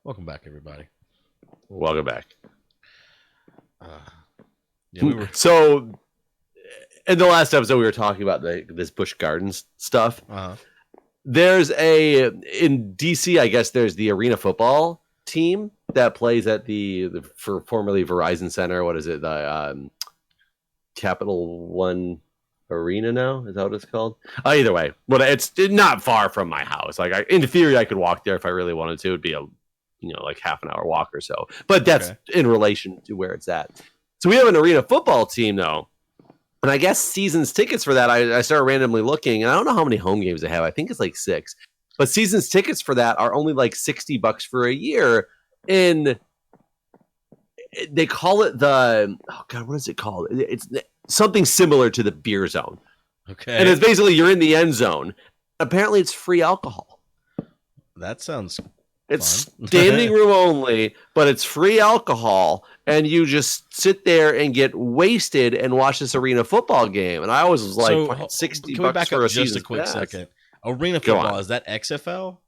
Welcome back, everybody. Welcome back. Yeah, we were. So, in the last episode, we were talking about this Busch Gardens stuff. There's in DC, I guess there's the arena football team that plays at the for formerly Verizon Center. What is it? The Capital One Arena now? Is that what it's called? Either way, but it's not far from my house. Like, in theory, I could walk there if I really wanted to. It'd be like half an hour walk or so. But that's in relation to where it's at. So we have an arena football team, though. And I guess seasons tickets for that, I started randomly looking, and I don't know how many home games they have. I think it's like 6. But seasons tickets for that are only like $60 for a year. And they call it what is it called? It's something similar to the beer zone. Okay. And it's basically you're in the end zone. Apparently it's free alcohol. That sounds It's standing room only, but it's free alcohol, and you just sit there and get wasted and watch this arena football game. And I always was like, $60 can we back for up just a quick second? Arena football, is that XFL?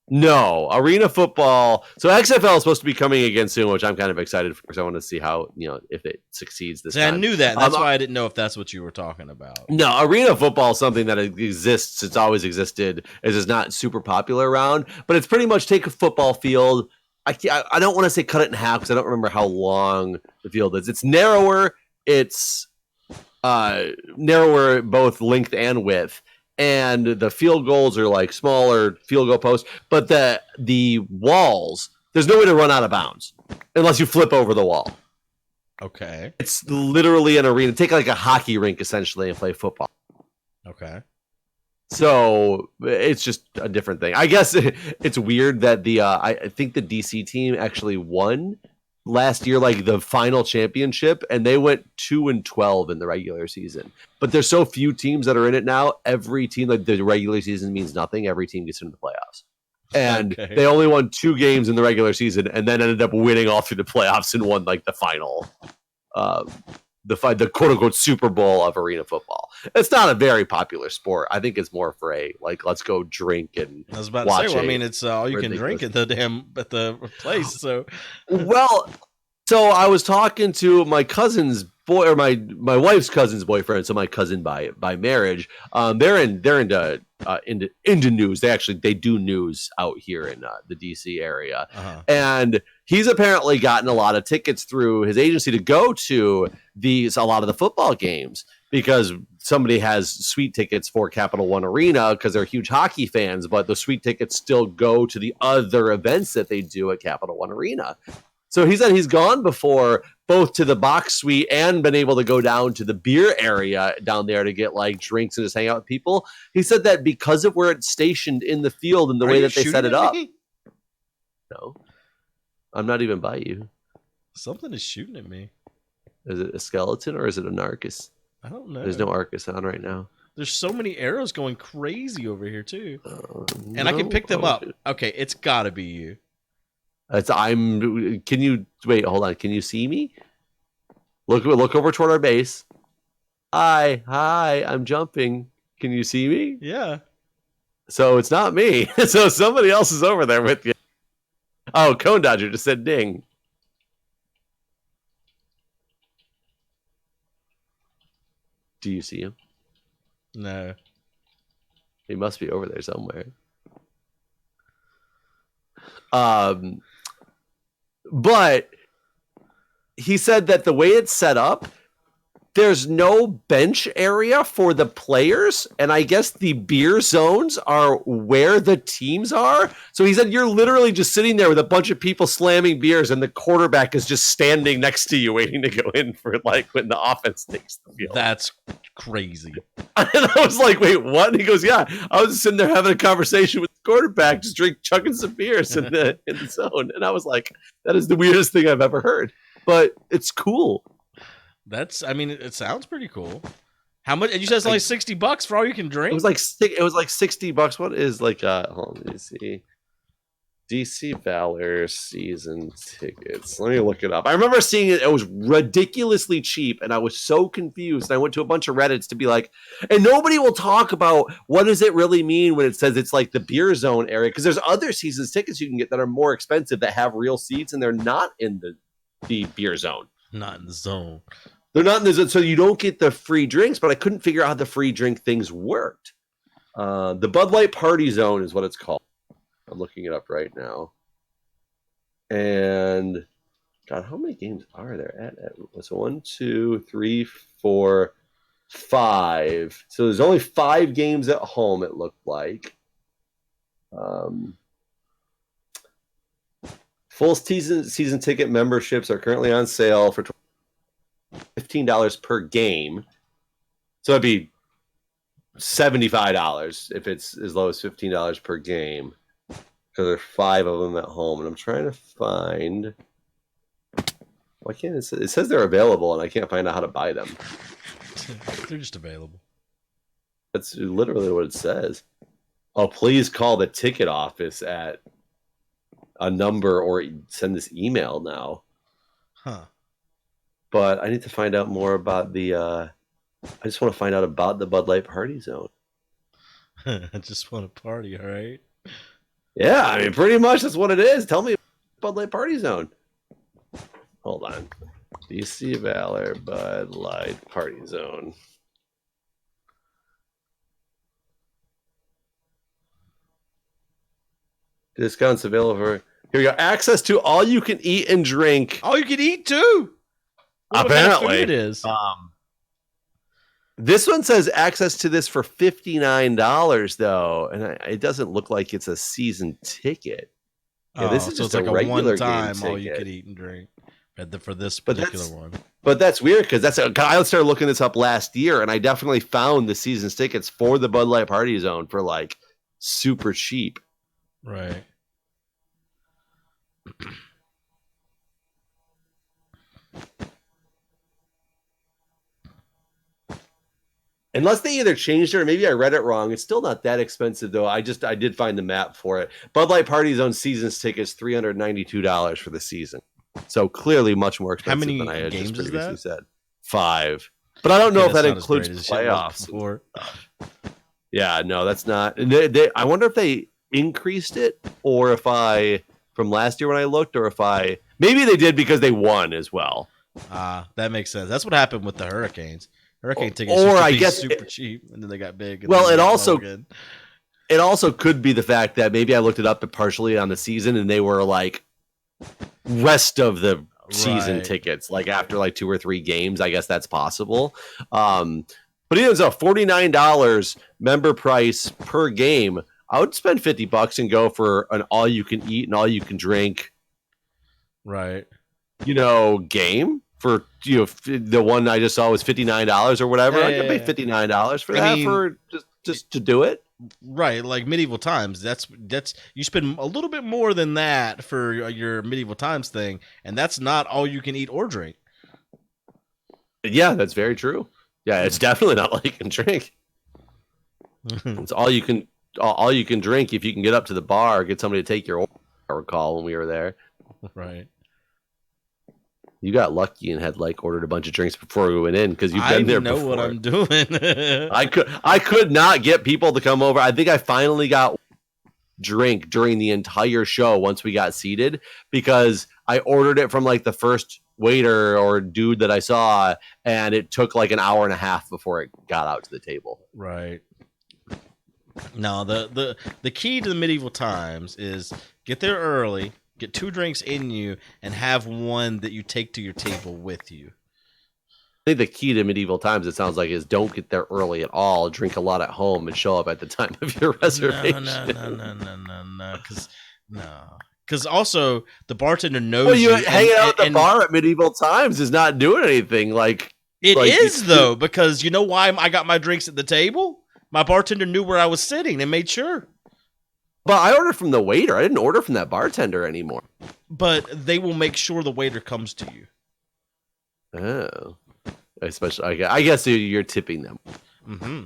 No, arena football. So XFL is supposed to be coming again soon, which I'm kind of excited for because I want to see how, if it succeeds this time. I knew that. That's why I didn't know if that's what you were talking about. No, arena football is something that exists. It's always existed. It's not super popular around, but it's pretty much take a football field. I don't want to say cut it in half because I don't remember how long the field is. It's narrower. It's narrower both length and width. And the field goals are like smaller field goal posts, but the walls, there's no way to run out of bounds unless you flip over the wall. Okay. It's literally an arena. Take like a hockey rink essentially and play football. Okay. So it's just a different thing. I guess it's weird that I think the DC team actually won last year, like the final championship, and they went 2-12 in the regular season. But there's so few teams that are in it now. Every team, like the regular season means nothing. Every team gets into the playoffs, and they only won 2 games in the regular season, and then ended up winning all through the playoffs and won like the final, the quote unquote Super Bowl of arena football. It's not a very popular sport. I think it's more for let's go drink and. I was about to say, well, I mean, it's all you can drink at the place. So, well, so I was talking to my cousin's boy, or my wife's cousin's boyfriend. So my cousin by marriage. They're into news. They do news out here in the DC area, and he's apparently gotten a lot of tickets through his agency to go to a lot of the football games because somebody has sweet tickets for Capital One Arena because they're huge hockey fans, but the sweet tickets still go to the other events that they do at Capital One Arena. So he said he's gone before both to the box suite and been able to go down to the beer area down there to get like drinks and just hang out with people. He said that because of where it's stationed in the field and the way that they set it up. No, I'm not even by you. Something is shooting at me. Is it a skeleton or is it an Arcus? I don't know. There's no Arcus on right now. There's so many arrows going crazy over here too. And I can pick them up. Okay, it's gotta be you. Can you wait? Hold on. Can you see me? Look over toward our base. Hi, I'm jumping. Can you see me? Yeah. So it's not me. So somebody else is over there with you. Oh, Cone Dodger just said ding. Do you see him? No. He must be over there somewhere. But he said that the way it's set up, there's no bench area for the players, and I guess the beer zones are where the teams are. So he said you're literally just sitting there with a bunch of people slamming beers, and the quarterback is just standing next to you waiting to go in for like when the offense takes the field. That's crazy. And I was like, wait, what? And he goes, yeah, I was just sitting there having a conversation with the quarterback, just chugging some beers in the zone. And I was like, that is the weirdest thing I've ever heard. But it's cool. It sounds pretty cool. How much? And you said it's like $60 for all you can drink? It was like $60. What is like hold on, let me see. DC Valor season tickets. Let me look it up. I remember seeing it. It was ridiculously cheap, and I was so confused. I went to a bunch of Reddits to be like, and nobody will talk about what does it really mean when it says it's like the beer zone area, because there's other seasons tickets you can get that are more expensive that have real seats, and they're not in the beer zone. Not in the zone. They're not in the zone, so you don't get the free drinks, but I couldn't figure out how the free drink things worked. The Bud Light Party Zone is what it's called. I'm looking it up right now. And God, how many games are there at so 1, 2, 3, 4, 5. So there's only 5 games at home, it looked like. Full season ticket memberships are currently on sale for $15 per game. So that'd be $75 if it's as low as $15 per game. Because there are 5 of them at home, and I'm trying to find. Why can't it? It says they're available, and I can't find out how to buy them. They're just available. That's literally what it says. Oh, please call the ticket office at a number or send this email now. Huh. But I need to find out more about the. I just want to find out about the Bud Light Party Zone. I just want to party, all right? Yeah, I mean, pretty much that's what it is. Tell me about Bud Light Party Zone. Hold on. DC Valor Bud Light Party Zone. Discounts available for... Here we go. Access to all you can eat and drink. All you can eat, too? Apparently. What kind of food it is. This one says access to this for $59, though, and it doesn't look like it's a season ticket. Yeah, this is so just it's like a regular one-time game all you ticket. could eat and drink for this particular one. But that's weird because I started looking this up last year, and I definitely found the season tickets for the Bud Light Party Zone for like super cheap. Right. Unless they either changed it or maybe I read it wrong. It's still not that expensive, though. I did find the map for it. Bud Light Party Zone seasons tickets, $392 for the season. So clearly much more expensive than I had just previously said. 5. But I don't know if that includes playoffs. Yeah, no, that's not. I wonder if they increased it or if from last year when I looked, or if maybe they did because they won as well. That makes sense. That's what happened with the Hurricanes. Hurricane tickets super cheap, and then they got big. Well, it also could be the fact that maybe I looked it up partially on the season, and they were like rest of the season tickets, like after like 2 or 3 games. I guess that's possible. But even so, $49 member price per game. I would spend $50 and go for an all you can eat and all you can drink, right? Game. For the one I just saw was $59 or whatever. I could pay $59 for that for just to do it. Right, like Medieval Times. That's you spend a little bit more than that for your Medieval Times thing, and that's not all you can eat or drink. Yeah, that's very true. Yeah, it's definitely not all you can drink. It's all you can drink if you can get up to the bar, get somebody to take your order. I recall when we were there. Right. You got lucky and had ordered a bunch of drinks before we went in because you've been there before. I know what I'm doing. I could not get people to come over. I think I finally got drink during the entire show once we got seated because I ordered it from the first waiter or dude that I saw, and it took an hour and a half before it got out to the table. Right. No, the key to the Medieval Times is get there early. Get 2 drinks in you and have one that you take to your table with you. I think the key to Medieval Times, it sounds like, is don't get there early at all. Drink a lot at home and show up at the time of your reservation. No. Because also the bartender knows. Well, you hanging out at the bar at Medieval Times is not doing anything. Though, because you know why I got my drinks at the table? My bartender knew where I was sitting and made sure. But I ordered from the waiter. I didn't order from that bartender anymore. But they will make sure the waiter comes to you. Oh. Especially, I guess you're tipping them. Mm-hmm.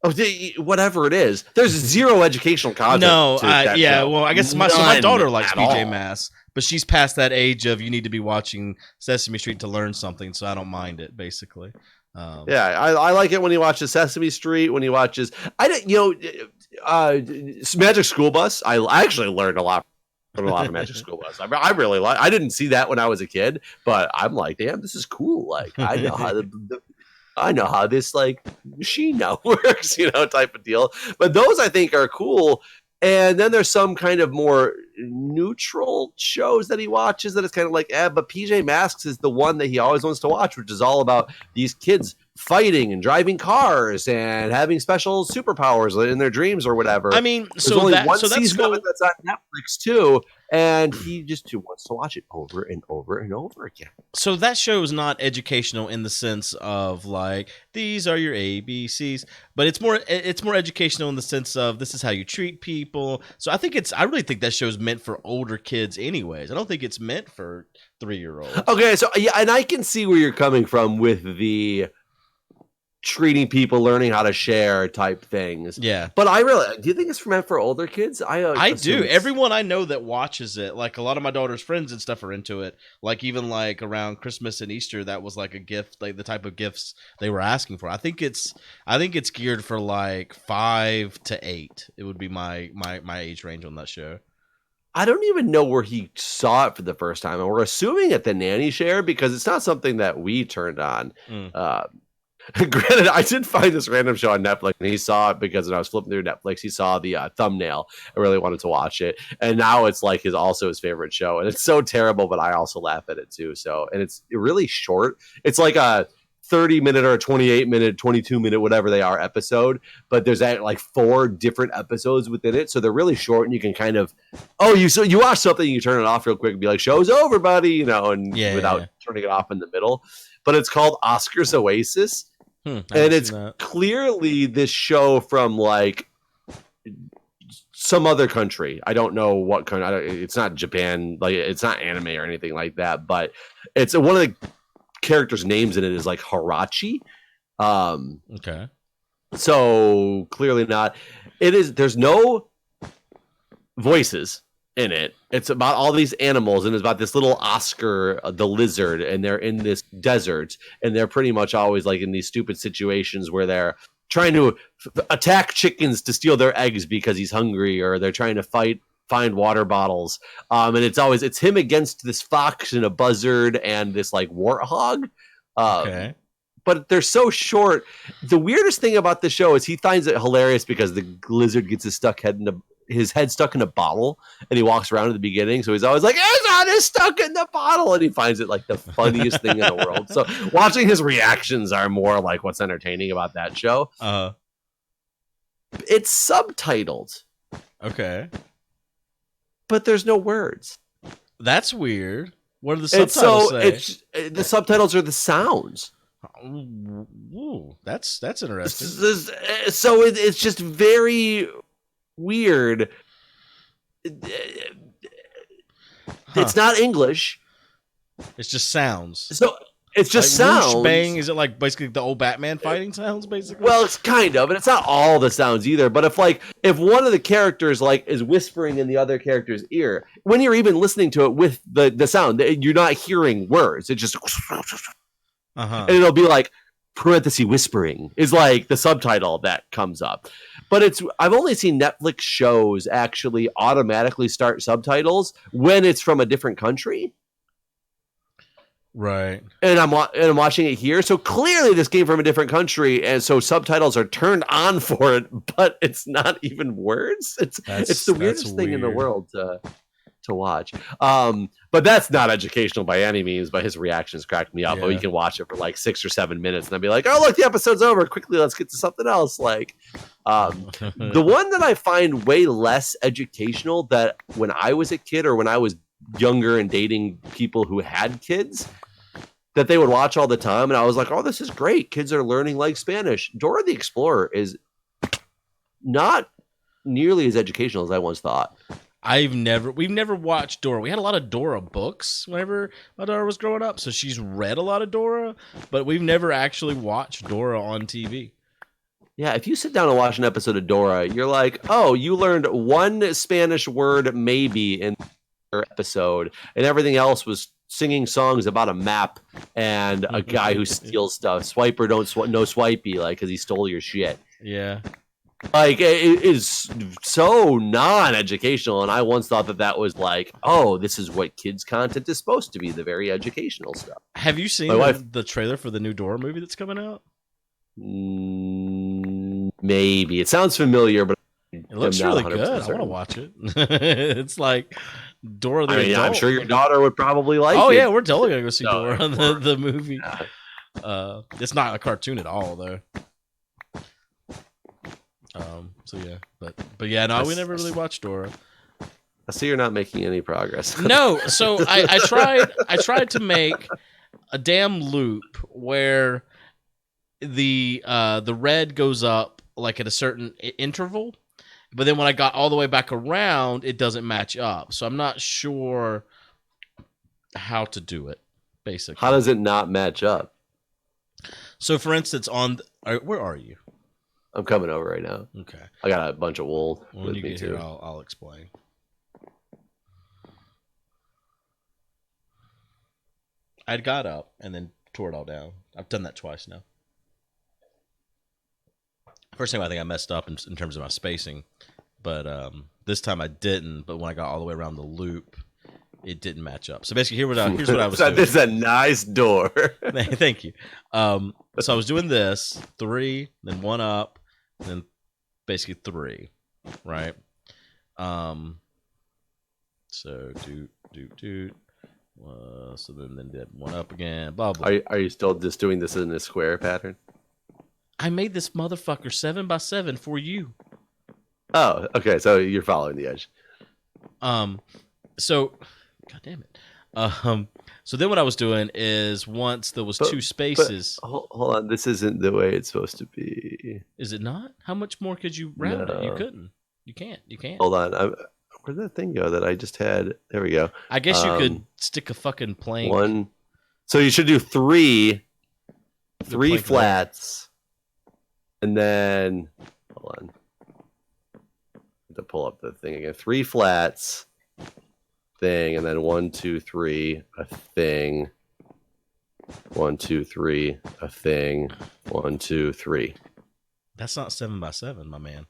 Oh, whatever it is. There's zero educational content. No, to that show. well, I guess my daughter likes PJ Masks, but she's past that age of you need to be watching Sesame Street to learn something, so I don't mind it, basically. Yeah, I like it when he watches Sesame Street, when he watches Magic School Bus. I actually learned a lot from a lot of Magic School Bus. I really like. I didn't see that when I was a kid, but I'm like, damn, this is cool. Like, I know how I know how this like machine now works, type of deal. But those I think are cool. And then there's some kind of more neutral shows that he watches that is kind of like, but PJ Masks is the one that he always wants to watch, which is all about these kids fighting and driving cars and having special superpowers in their dreams or whatever. I mean, there's only one season of it that's on Netflix too, and he just wants to watch it over and over and over again. So that show is not educational in the sense of like these are your ABCs, but it's more educational in the sense of this is how you treat people. So I really think that show is meant for older kids anyways. I don't think it's meant for 3-year-olds. Okay, so yeah, and I can see where you're coming from with the treating people, learning how to share type things. Yeah. But do you think it's meant for older kids? I do. Everyone I know that watches it, like a lot of my daughter's friends and stuff are into it. Like even like around Christmas and Easter, that was like a gift, like the type of gifts they were asking for. I think it's geared for like 5 to 8. It would be my age range on that show. I don't even know where he saw it for the first time. And we're assuming at the Nanny Share because it's not something that we turned on. Granted, I did find this random show on Netflix, and he saw it because when I was flipping through Netflix, he saw the thumbnail. I really wanted to watch it, and now it's like also his favorite show, and it's so terrible, but I also laugh at it too. So, and it's really short. It's like a 30-minute or a 28-minute, 22-minute, whatever they are episode, but there's like 4 different episodes within it, so they're really short, and you can kind of you watch something, you turn it off real quick and be like, "Show's over, buddy," without turning it off in the middle. But it's called Oscar's Oasis. And it's clearly this show from like some other country. I don't know what country. It's not Japan. Like it's not anime or anything like that. But it's one of the characters' names in it is like Harachi. Okay. So clearly not. It is. There's no voices in it. It's about all these animals, and it's about this little Oscar, the lizard, and they're in this desert, and they're pretty much always like in these stupid situations where they're trying to attack chickens to steal their eggs because he's hungry, or they're trying to find water bottles. And it's him against this fox and a buzzard and this like warthog. Okay. But they're so short. The weirdest thing about the show is he finds it hilarious because the lizard gets his head stuck in a bottle, and he walks around at the beginning. So he's always like, his head is stuck in the bottle. And he finds it like the funniest thing in the world. So watching his reactions are more like what's entertaining about that show. It's subtitled. Okay. But there's no words. That's weird. What do the subtitles say? The subtitles are the sounds. Ooh, that's interesting. So it's just very weird. It's not English. It's just sounds. So it's just like sounds. Whoosh, bang. Is it like basically the old Batman fighting sounds, basically? Well, it's kind of, and it's not all the sounds either. But if one of the characters like is whispering in the other character's ear, when you're even listening to it with the sound, you're not hearing words. It just and it'll be like parenthesis whispering is like the subtitle that comes up. But I've only seen Netflix shows actually automatically start subtitles when it's from a different country. Right. And I'm watching it here. So clearly this came from a different country, and so subtitles are turned on for it, but it's not even words. It's the weirdest thing in the world to watch. But that's not educational by any means, but his reactions cracked me up. Yeah. But you can watch it for like 6 or 7 minutes and I'd be like, oh look, the episode's over. Quickly, let's get to something else. Like the one that I find way less educational, that when I was a kid or when I was younger and dating people who had kids, that they would watch all the time, and I was like, oh, this is great. Kids are learning like Spanish. Dora the Explorer is not nearly as educational as I once thought. We've never watched Dora. We had a lot of Dora books whenever my daughter was growing up, so she's read a lot of Dora, but we've never actually watched Dora on TV. Yeah, if you sit down and watch an episode of Dora, you're like, oh, you learned one Spanish word maybe in the episode, and everything else was singing songs about a map and a guy who steals stuff. Swipe or don't swipe, no swipey, like, because he stole your shit. Yeah. Like, it is so non-educational, and I once thought that was like, oh, this is what kids' content is supposed to be, the very educational stuff. Have you seen the trailer for the new Dora movie that's coming out? Maybe. It sounds familiar, but it looks really good. I want to watch it. It's like Dora the adult. I'm sure your daughter would probably like it. Oh, yeah, we're totally going to go see Dora, the movie. It's not a cartoon at all, though. So yeah, but yeah, no, we never really watched Dora. I see you're not making any progress. No, so I tried to make a damn loop where the red goes up like at a certain interval, but then when I got all the way back around, it doesn't match up. So I'm not sure how to do it. Basically, how does it not match up? So, for instance, where are you? I'm coming over right now. Okay. I got a bunch of wool. When you get here, I'll explain. I'd got up and then tore it all down. I've done that twice now. First time I think I messed up in terms of my spacing, but this time I didn't. But when I got all the way around the loop, it didn't match up. So basically, here's what I was doing. This is a nice door. Thank you. So I was doing this 3, then 1 up, then basically 3, right? So do. So then did 1 up again. Blah blah. Are you still just doing this in a square pattern? I made this motherfucker 7x7 for you. Oh, okay. So you're following the edge. So, god damn it. So then what I was doing is once there was 2 spaces. Hold on, this isn't the way it's supposed to be. Is it not? How much more could you round it? You couldn't. You can't. Hold on. Where'd that thing go that I just had? There we go. I guess you could stick a fucking plank. 1. So you should do 3 flats, and then hold on. I have to pull up the thing again. 3 flats. Thing, and then 1 2 3 a thing, 1 2 3 a thing, 1 2 3. That's not 7x7, my man.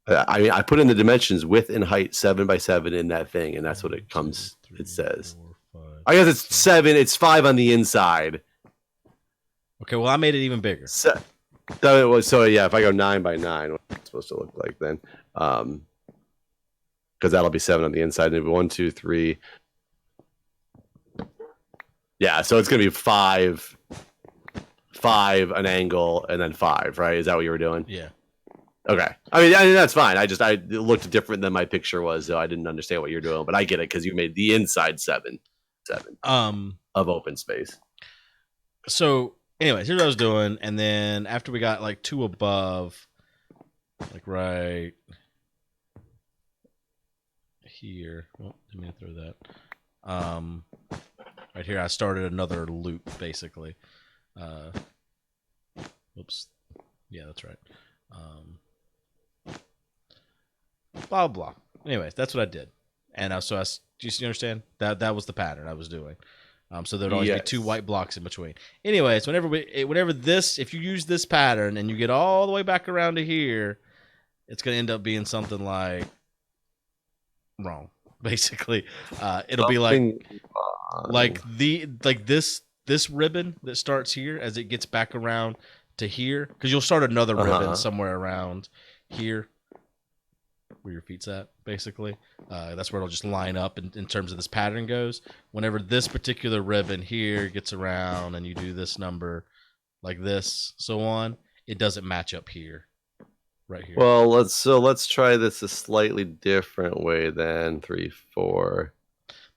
I mean, I put in the dimensions width and height 7x7 in that thing, and that's what it comes. 2, 3, it says 4, 5, I guess it's 6. 7. It's 5 on the inside. Okay, well I made it even bigger. So it was. So yeah, if I go 9x9, what's it supposed to look like then? Because that'll be 7 on the inside. And 1 2 3. Yeah, so it's gonna be 5 an angle, and then 5, right? Is that what you were doing? Yeah. Okay. I mean that's fine. It looked different than my picture was, so I didn't understand what you're doing, but I get it because you made the inside 7 of open space. So, anyways, here's what I was doing, and then after we got like 2 above, like right here. Well, didn't mean to throw that. Right here, I started another loop basically. Oops. Yeah, that's right. Blah blah. Anyways, that's what I did, and do you understand that was the pattern I was doing. So there'd always be 2 white blocks in between. Anyways, if you use this pattern and you get all the way back around to here, it's gonna end up being something like wrong. Basically, it'll be like this ribbon that starts here as it gets back around to here, because you'll start another ribbon somewhere around here where your feet's at, basically. That's where it'll just line up in terms of this pattern goes. Whenever this particular ribbon here gets around and you do this number like this, so on, it doesn't match up here. Right here. Well, let's try this a slightly different way then. 3 4.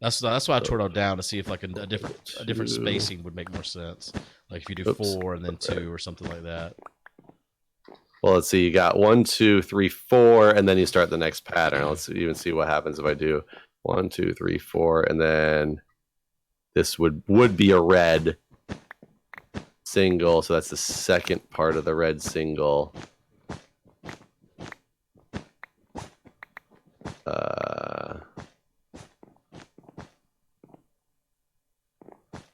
That's why I tore it all down to see if like a different spacing would make more sense. Like if you do 4 and then 2 or something like that. Well, let's see. You got 1 2 3 4, and then you start the next pattern. Let's even see what happens if I do 1 2 3 4, and then this would be a red. single, so that's the second part of the red single.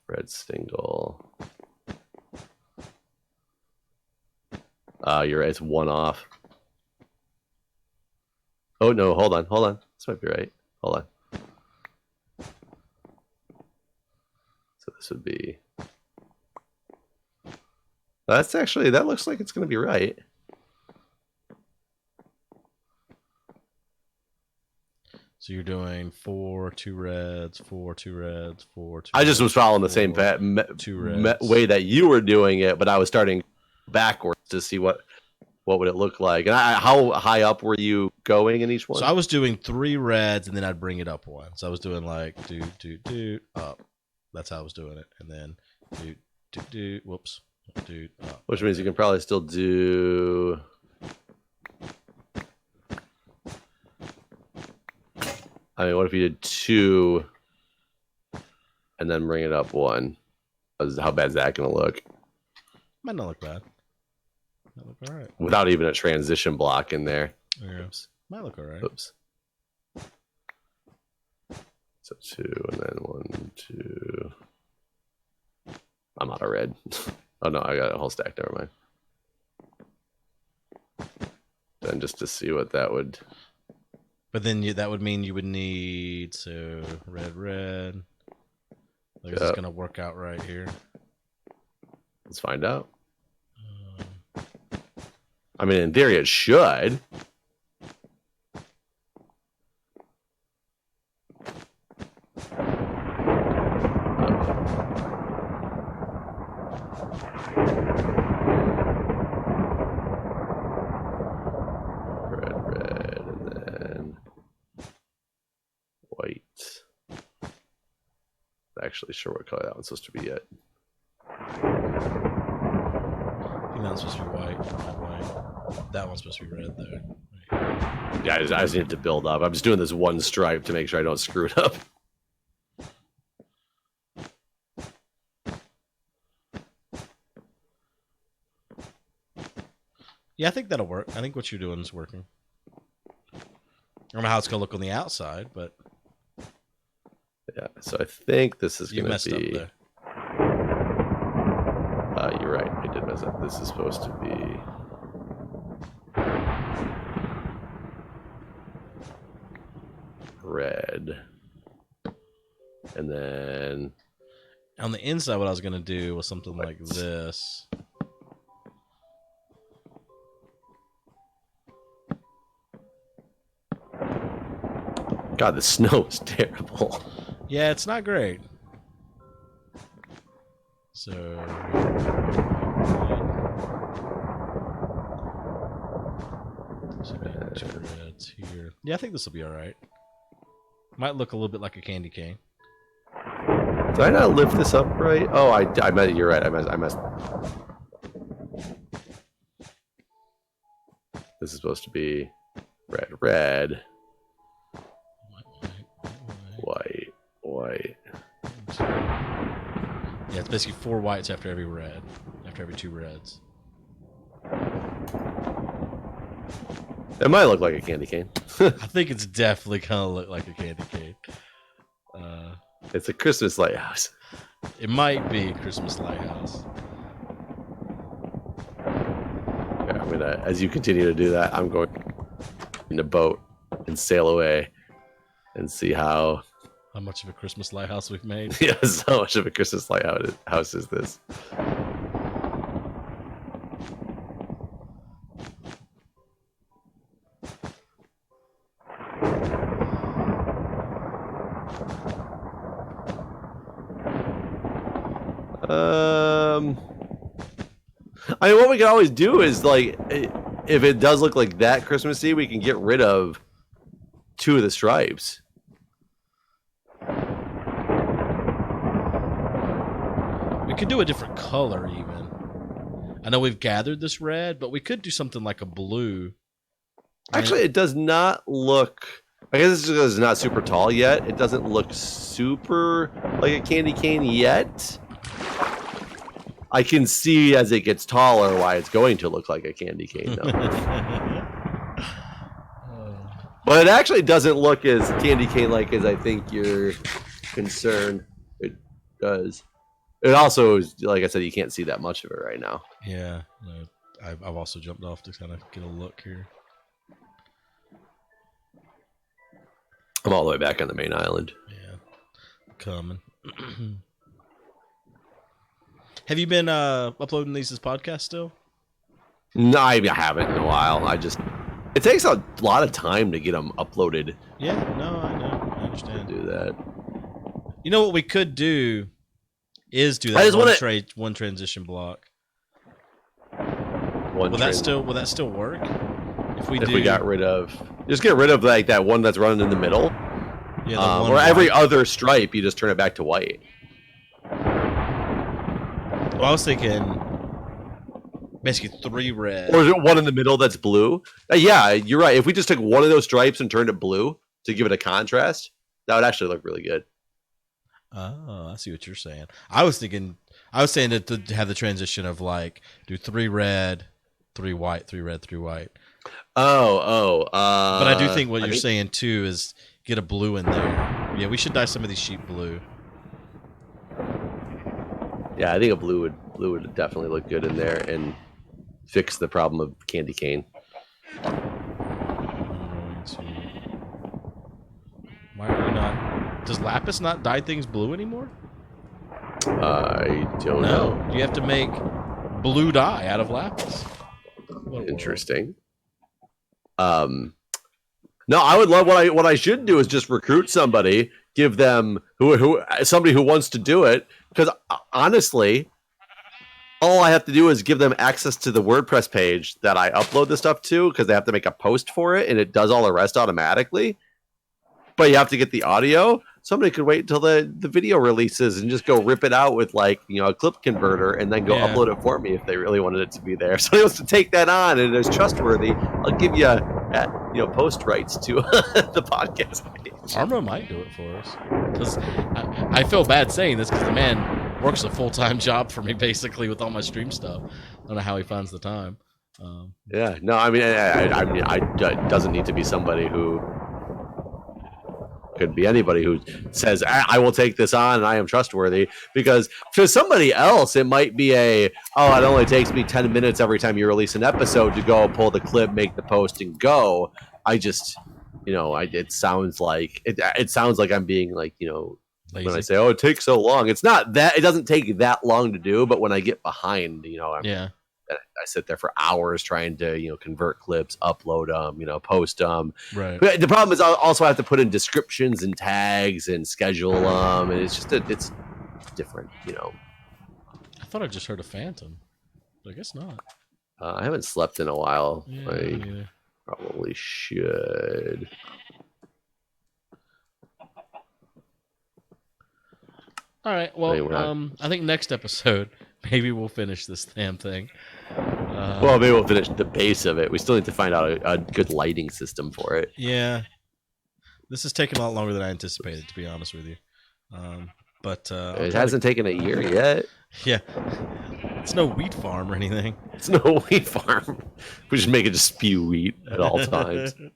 Red single. You're right. It's one off. Oh no! Hold on. This might be right. Hold on. So this would be. That's actually. That looks like it's going to be right. So you're doing 4, 2 reds, 4, 2 reds, 4, 2. I just was following the same way that you were doing it, but I was starting backwards to see what would it look like. And how high up were you going in each one? So I was doing 3 reds, and then I'd bring it up 1. So I was doing like up. That's how I was doing it, and then whoops, up. Which means you can probably still do. I mean, what if you did 2 and then bring it up 1? How bad is that going to look? Might not look bad. Might look all right. Without even a transition block in there. Yeah. Might look all right. Oops. So 2 and then 1, 2. I'm out of red. Oh no, I got a whole stack. Never mind. Then just to see what that would. But then that would mean you would need red. Like, is this gonna work out right here? Let's find out. I mean, in theory, it should. Red, and then white. Not actually sure what color that one's supposed to be yet. I think that's supposed to be white. That one's supposed to be red there. Yeah, I just need to build up. I'm just doing this one stripe to make sure I don't screw it up. Yeah, I think that'll work. I think what you're doing is working. I don't know how it's going to look on the outside, but... Yeah, so I think this is going to be... You messed up there. You're right. I did mess up. This is supposed to be... red. And then... On the inside, what I was going to do was something like this. God, the snow is terrible. Yeah, it's not great. So... Two reds here. Yeah, I think this will be all right. Might look a little bit like a candy cane. Did I not lift this up right? Oh, I meant, you're right. I messed. This is supposed to be red. White. Yeah, it's basically 4 whites after every red. After every 2 reds. It might look like a candy cane. I think it's definitely gonna look like a candy cane. It's a Christmas lighthouse. It might be a Christmas lighthouse. Yeah, I'm gonna, as you continue to do that, I'm going in the boat and sail away and see how much of a Christmas lighthouse we've made. Yeah, so much of a Christmas lighthouse is this. I mean, what we can always do is, like, if it does look like that Christmassy, we can get rid of 2 of the stripes. We could do a different color, even. I know we've gathered this red, but we could do something like a blue. Actually, it does not look... I guess it's because it's not super tall yet. It doesn't look super like a candy cane yet. I can see as it gets taller why it's going to look like a candy cane, though. But it actually doesn't look as candy cane-like as I think you're concerned it does. It also is, like I said, you can't see that much of it right now. Yeah, I've also jumped off to kind of get a look here. I'm all the way back on the main island. Yeah, coming. Have you been uploading these as podcasts still? No, I haven't in a while. It takes a lot of time to get them uploaded. Yeah, no, I know. I understand. Do that. You know what we could do is do that one transition block. Will that still work? If we got rid of, just get rid of like that one that's running in the middle. Yeah, or every other stripe, you just turn it back to white. Well, I was thinking basically 3 red. Or is it one in the middle that's blue? Yeah, you're right. If we just took one of those stripes and turned it blue to give it a contrast, that would actually look really good. Oh, I see what you're saying. I was saying to have the transition of like do 3 red, 3 white, 3 red, 3 white. But I do think what you're saying too is get a blue in there. Yeah, we should dye some of these sheep blue. Yeah, I think a blue would definitely look good in there and fix the problem of candy cane. Why are we not? Does Lapis not dye things blue anymore? I don't know. You have to make blue dye out of Lapis. Interesting. No, I would love what I should do is just recruit somebody, give them somebody who wants to do it. Because honestly, all I have to do is give them access to the WordPress page that I upload the stuff to, because they have to make a post for it, and it does all the rest automatically. But you have to get the audio. Somebody could wait until the video releases and just go rip it out with a clip converter and then go upload it for me if they really wanted it to be there. If somebody wants to take that on and it's trustworthy, I'll give you post rights to the podcast page. Arma might do it for us. Because I feel bad saying this because the man works a full-time job for me basically with all my stream stuff. I don't know how he finds the time. It doesn't need to be somebody who. Could be anybody who says I will take this on and I am trustworthy, because for somebody else it might be it only takes me 10 minutes every time you release an episode to go pull the clip, make the post, and go. It sounds like I'm being lazy. When I say it takes so long, it's not that. It doesn't take that long to do, but when I get behind, I sit there for hours trying to, convert clips, upload them, post them. Right. But the problem is I also have to put in descriptions and tags and schedule them, and it's just it's different, I thought I just heard a phantom, but I guess not. I haven't slept in a while. Yeah, I probably should. All right. Well, I think next episode maybe we'll finish this damn thing. Maybe we'll finish the base of it. We still need to find out a good lighting system for it. Yeah. This is taking a lot longer than I anticipated, to be honest with you. But it hasn't taken a year yet. Yeah. It's no wheat farm or anything. It's no wheat farm. We just make it just spew wheat at all times. Can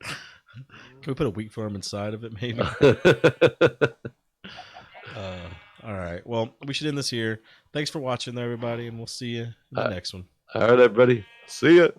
we put a wheat farm inside of it, maybe? All right. Well, we should end this here. Thanks for watching, everybody, and we'll see you in the next one. All right, everybody. See ya.